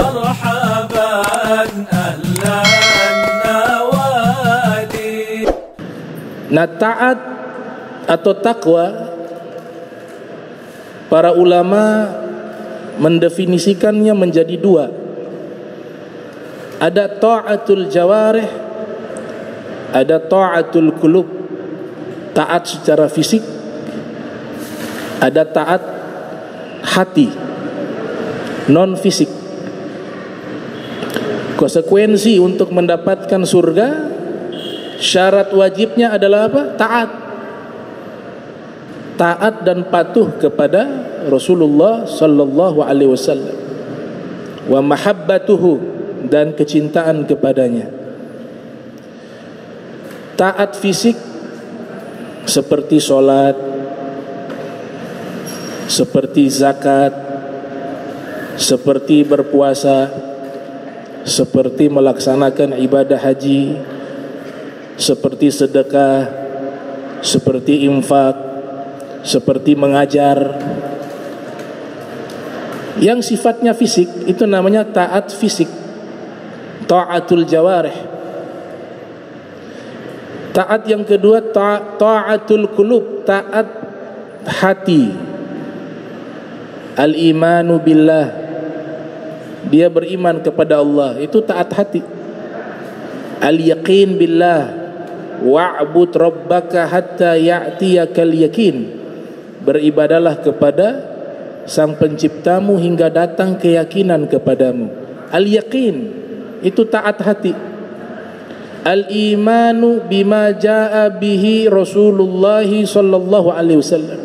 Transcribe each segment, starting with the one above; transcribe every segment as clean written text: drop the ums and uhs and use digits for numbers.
مرحبا أهلا النوادي. Nah, taat atau takwa, para ulama mendefinisikannya menjadi dua. Ada ta'atul jawarih, ada ta'atul qulub, taat secara fisik, ada taat hati, non fisik. Konsekuensi untuk mendapatkan surga, syarat wajibnya adalah apa? Taat dan patuh kepada Rasulullah sallallahu alaihi wasallam, wa mahabbatuhu, dan kecintaan kepadanya. Taat fisik seperti sholat, seperti zakat, seperti berpuasa, seperti melaksanakan ibadah haji, seperti sedekah, seperti infak, seperti mengajar. Yang sifatnya fisik itu namanya taat fisik, ta'atul jawarih. Taat yang kedua ta'atul qulub, taat hati. Al-imanu billah, dia beriman kepada Allah, itu taat hati. Al-yaqin billah, wa'bud rabbaka hatta ya'tiyakal yaqin, beribadalah kepada Sang Penciptamu hingga datang keyakinan kepadamu. Al-yaqin itu taat hati. Al-imanu bima jaa bihi Rasulullah sallallahu alaihi wasallam,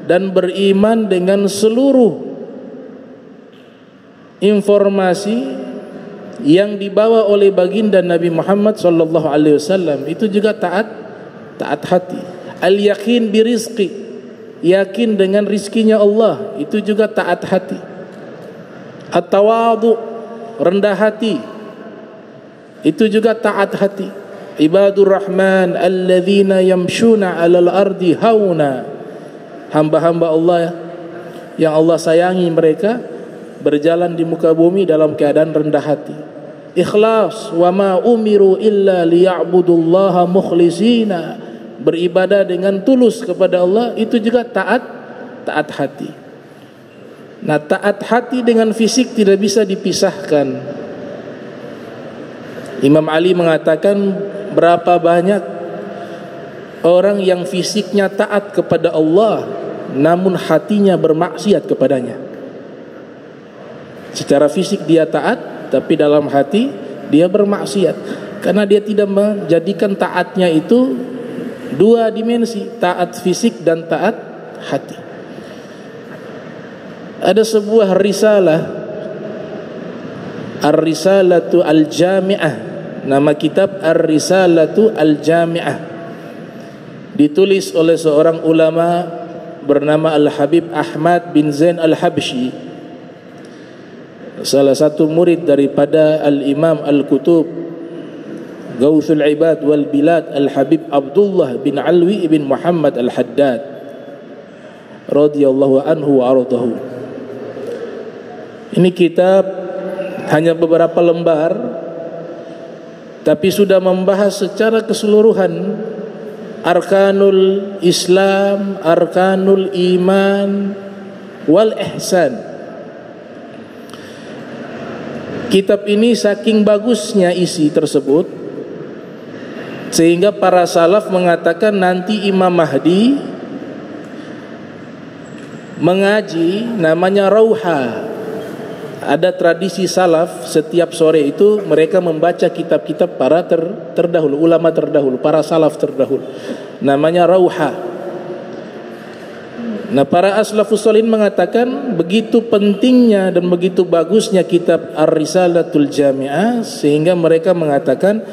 dan beriman dengan seluruh informasi yang dibawa oleh baginda Nabi Muhammad sallallahu alaihi wasallam, itu juga taat hati. Al-yaqin birizqi, yakin dengan rizkinya Allah, itu juga taat hati. At-tawadhu, rendah hati, itu juga taat hati. Ibadur Rahman alladzina yamshuna 'alal ardi hauna, hamba-hamba Allah yang Allah sayangi, mereka berjalan di muka bumi dalam keadaan rendah hati. Ikhlas, wa ma umiru illa liya'budullaha mukhlisina, beribadah dengan tulus kepada Allah, itu juga taat hati. Nah, taat hati dengan fisik tidak bisa dipisahkan. Imam Ali mengatakan, berapa banyak orang yang fisiknya taat kepada Allah namun hatinya bermaksiat kepadanya. Secara fisik dia taat, tapi dalam hati dia bermaksiat, karena dia tidak menjadikan taatnya itu dua dimensi, taat fisik dan taat hati. Ada sebuah risalah, Ar-Risalatu Al-Jami'ah, nama kitab Ar-Risalatu Al-Jami'ah, ditulis oleh seorang ulama bernama Al-Habib Ahmad bin Zain Al-Habshi, salah satu murid daripada Al-Imam Al-Kutub Gauthul Ibad wal Bilad Al-Habib Abdullah bin Alwi bin Muhammad Al-Haddad radhiyallahu anhu wa ardahu. Ini kitab hanya beberapa lembar, tapi sudah membahas secara keseluruhan arkanul Islam, arkanul iman wal ihsan. Kitab ini saking bagusnya isi tersebut, sehingga para salaf mengatakan nanti Imam Mahdi mengaji namanya rauha. Ada tradisi salaf, setiap sore itu mereka membaca kitab-kitab para terdahulu, ulama terdahulu, para salaf terdahulu, namanya rauha. Nah, para aslafus sholihin mengatakan begitu pentingnya dan begitu bagusnya kitab Ar-Risalatul Jami'ah, sehingga mereka mengatakan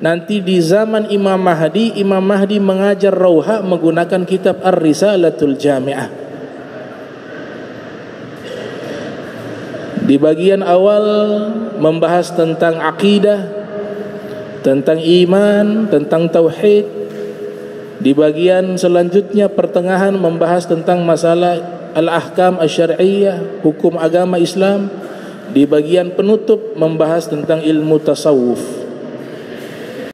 nanti di zaman Imam Mahdi mengajar rauha menggunakan kitab Ar-Risalatul Jami'ah. Di bagian awal membahas tentang akidah, tentang iman, tentang tauhid. Di bagian selanjutnya pertengahan membahas tentang masalah al-ahkam asy-syar'iyyah, hukum agama Islam. di bagian penutup membahas tentang ilmu tasawuf.